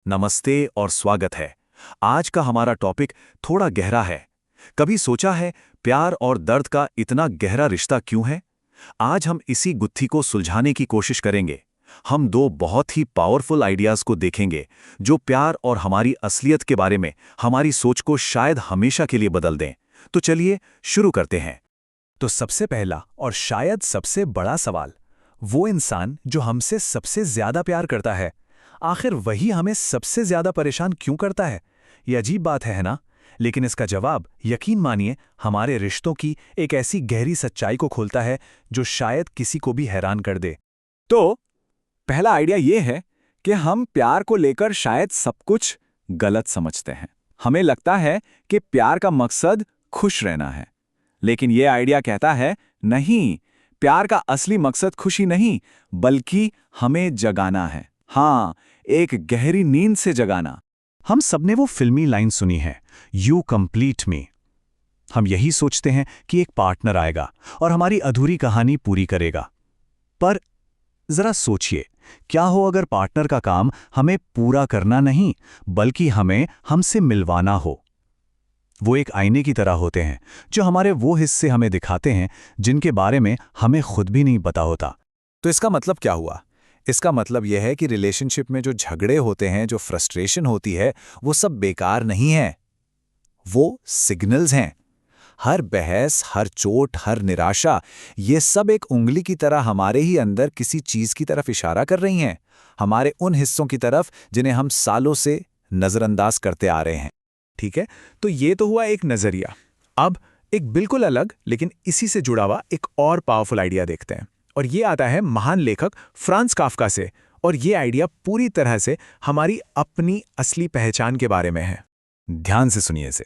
नमस्ते और स्वागत है। आज का हमारा टॉपिक थोड़ा गहरा है। कभी सोचा है प्यार और दर्द का इतना गहरा रिश्ता क्यों है? आज हम इसी गुत्थी को सुलझाने की कोशिश करेंगे। हम दो बहुत ही पावरफुल आइडियाज को देखेंगे जो प्यार और हमारी असलियत के बारे में हमारी सोच को शायद हमेशा के लिए बदल दें। तो चलिए शुरू करते हैं। तो सबसे पहला और शायद सबसे बड़ा सवाल, वो इंसान जो हमसे सबसे ज्यादा प्यार करता है, आखिर वही हमें सबसे ज्यादा परेशान क्यों करता है? ये अजीब बात है ना? लेकिन इसका जवाब, यकीन मानिए, हमारे रिश्तों की एक ऐसी गहरी सच्चाई को खोलता है जो शायद किसी को भी हैरान कर दे। तो पहला आइडिया ये है कि हम प्यार को लेकर शायद सब कुछ गलत समझते हैं। हमें लगता है कि प्यार का मकसद खुश रहना है, लेकिन ये आइडिया कहता है नहीं, प्यार का असली मकसद खुशी नहीं बल्कि हमें जगाना है। हाँ, एक गहरी नींद से जगाना। हम सबने वो फिल्मी लाइन सुनी है, यू कंप्लीट मी। हम यही सोचते हैं कि एक पार्टनर आएगा और हमारी अधूरी कहानी पूरी करेगा। पर जरा सोचिए, क्या हो अगर पार्टनर का काम हमें पूरा करना नहीं बल्कि हमें हमसे मिलवाना हो? वो एक आईने की तरह होते हैं जो हमारे वो हिस्से हमें दिखाते हैं जिनके बारे में हमें खुद भी नहीं पता होता। तो इसका मतलब क्या हुआ? इसका मतलब यह है कि रिलेशनशिप में जो झगड़े होते हैं, जो फ्रस्ट्रेशन होती है, वो सब बेकार नहीं है। वो सिग्नल्स हैं। हर बहस, हर चोट, हर निराशा, ये सब एक उंगली की तरह हमारे ही अंदर किसी चीज की तरफ इशारा कर रही हैं, हमारे उन हिस्सों की तरफ जिन्हें हम सालों से नजरअंदाज करते आ रहे हैं। ठीक है, तो ये तो हुआ एक नजरिया। अब एक बिल्कुल अलग लेकिन इसी से जुड़ा हुआ एक और पावरफुल आइडिया देखते हैं, और ये आता है महान लेखक फ्रांज काफ्का से। और ये आइडिया पूरी तरह से हमारी अपनी असली पहचान के बारे में है। ध्यान से सुनिए इसे।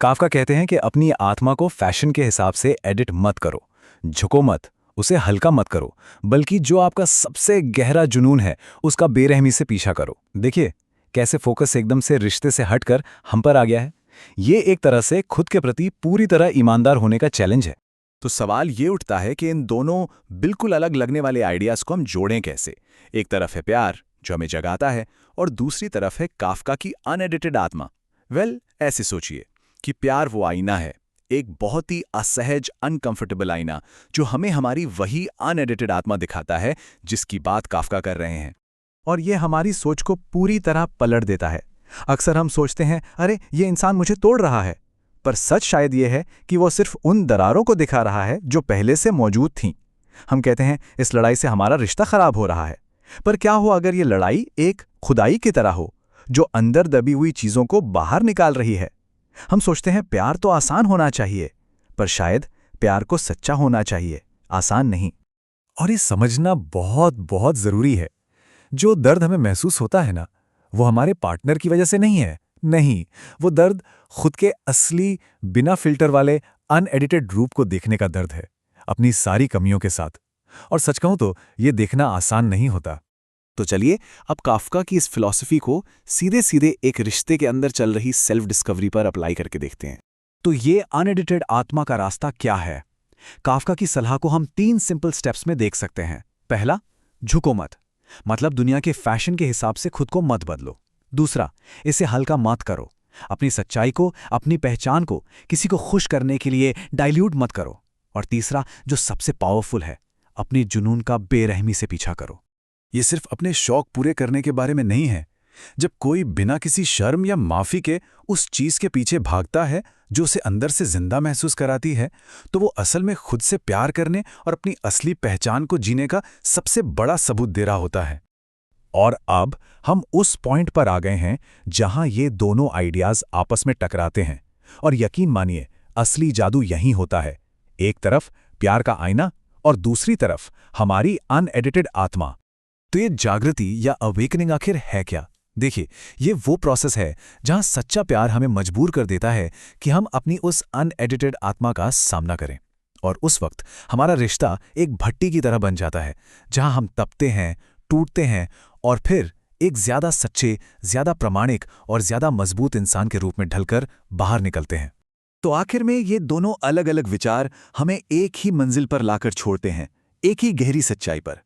काफ्का कहते हैं कि अपनी आत्मा को फैशन के हिसाब से एडिट मत करो, झुको मत, उसे हल्का मत करो, बल्कि जो आपका सबसे गहरा जुनून है उसका बेरहमी से पीछा करो। देखिए कैसे फोकस एकदम से रिश्ते से हटकर हम पर आ गया है। ये एक तरह से खुद के प्रति पूरी तरह ईमानदार होने का चैलेंज है। तो सवाल ये उठता है कि इन दोनों बिल्कुल अलग लगने वाले आइडियाज को हम जोड़ें कैसे? एक तरफ है प्यार जो हमें जगाता है और दूसरी तरफ है काफ्का की अनएडिटेड आत्मा। ऐसे सोचिए कि प्यार वो आईना है, एक बहुत ही असहज, अनकंफर्टेबल आईना जो हमें हमारी वही अनएडिटेड आत्मा दिखाता है जिसकी बात काफ्का कर रहे हैं। और ये हमारी सोच को पूरी तरह पलट देता है। अक्सर हम सोचते हैं, अरे ये इंसान मुझे तोड़ रहा है, पर सच शायद ये है कि वो सिर्फ उन दरारों को दिखा रहा है जो पहले से मौजूद थीं। हम कहते हैं इस लड़ाई से हमारा रिश्ता खराब हो रहा है, पर क्या हो अगर ये लड़ाई एक खुदाई की तरह हो जो अंदर दबी हुई चीजों को बाहर निकाल रही है? हम सोचते हैं प्यार तो आसान होना चाहिए, पर शायद प्यार को सच्चा होना चाहिए, आसान नहीं। और ये समझना बहुत बहुत जरूरी है, जो दर्द हमें महसूस होता है ना, वो हमारे पार्टनर की वजह से नहीं है। नहीं, वो दर्द खुद के असली, बिना फिल्टर वाले अनएडिटेड रूप को देखने का दर्द है, अपनी सारी कमियों के साथ। और सच कहूं तो ये देखना आसान नहीं होता। तो चलिए अब काफ्का की इस फिलॉसफी को सीधे सीधे एक रिश्ते के अंदर चल रही सेल्फ डिस्कवरी पर अप्लाई करके देखते हैं। तो ये अनएडिटेड आत्मा का रास्ता क्या है? काफ्का की सलाह को हम 3 सिंपल स्टेप्स में देख सकते हैं। पहला, झुको मत, मतलब दुनिया के फैशन के हिसाब से खुद को मत बदलो। दूसरा, इसे हल्का मत करो, अपनी सच्चाई को, अपनी पहचान को किसी को खुश करने के लिए डाइल्यूट मत करो। और तीसरा, जो सबसे पावरफुल है, अपनी जुनून का बेरहमी से पीछा करो। ये सिर्फ अपने शौक पूरे करने के बारे में नहीं है। जब कोई बिना किसी शर्म या माफी के उस चीज के पीछे भागता है जो उसे अंदर से जिंदा महसूस कराती है, तो वो असल में खुद से प्यार करने और अपनी असली पहचान को जीने का सबसे बड़ा सबूत दे रहा होता है। और अब हम उस पॉइंट पर आ गए हैं जहां ये दोनों आइडियाज आपस में टकराते हैं। और यकीन मानिए, असली जादू यहीं होता है। एक तरफ प्यार का आईना और दूसरी तरफ हमारी अनएडिटेड आत्मा। तो ये जागृति या अवेकनिंग आखिर है क्या? देखिए, ये वो प्रोसेस है जहां सच्चा प्यार हमें मजबूर कर देता है कि हम अपनी उस अनएडिटेड आत्मा का सामना करें। और उस वक्त हमारा रिश्ता एक भट्टी की तरह बन जाता है जहां हम तपते हैं, टूटते हैं और फिर एक ज्यादा सच्चे, ज्यादा प्रामाणिक और ज्यादा मजबूत इंसान के रूप में ढलकर बाहर निकलते हैं। तो आखिर में ये दोनों अलग अलग विचार हमें एक ही मंजिल पर लाकर छोड़ते हैं, एक ही गहरी सच्चाई पर,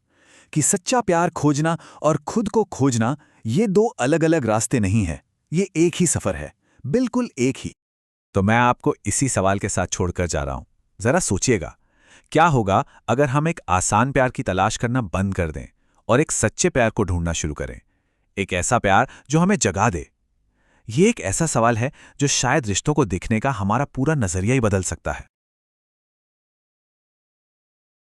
कि सच्चा प्यार खोजना और खुद को खोजना ये दो अलग अलग रास्ते नहीं हैं, ये एक ही सफर है, बिल्कुल एक ही। तो मैं आपको इसी सवाल के साथ छोड़कर जा रहा हूं। जरा सोचिएगा, क्या होगा अगर हम एक आसान प्यार की तलाश करना बंद कर दें और एक सच्चे प्यार को ढूंढना शुरू करें? एक ऐसा प्यार जो हमें जगा दे। ये एक ऐसा सवाल है जो शायद रिश्तों को देखने का हमारा पूरा नजरिया ही बदल सकता है।